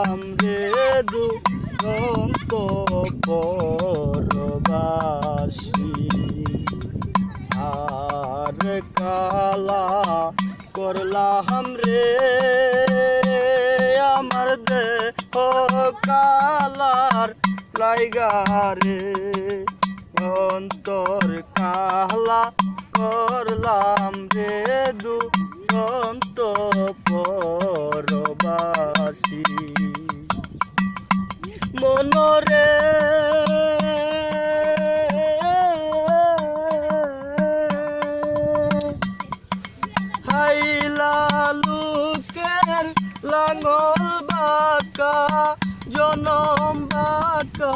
করলাম রে দুরন্ত পরবাসী আর কালা করলাম রে আমার দেহ কালার লাইগারে অন্তর কালা করলাম রে দুরন্ত পরবাসী মনরে হাইলা লুকের লাঙল বাঁকা জনম বাঁকা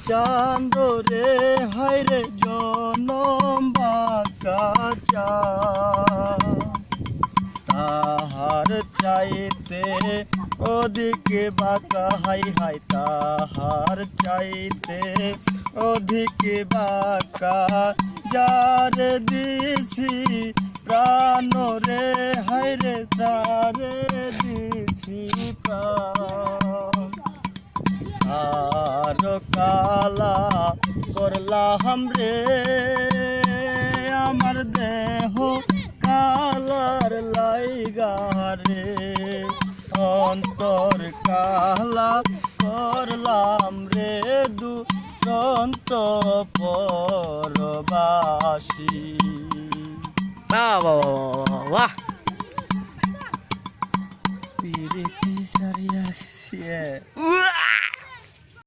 চাঁদরে হাইরে জনম বাঁকা তাহার চাইতে ওদিকে বাঁকা হাই হাই তাহার চাইতে ওদিকে বাঁকা যার দিছি প্রাণ রে হাইরে তারে দিছি প্রাণ আর কালা করলাম রে আমার দেহ কালার লাইগারে অন্তর কালা করলাম রে দুরন্ত পরবাসী। বাহ বাহ বাহ পিরিতি সারিয়া গেছে।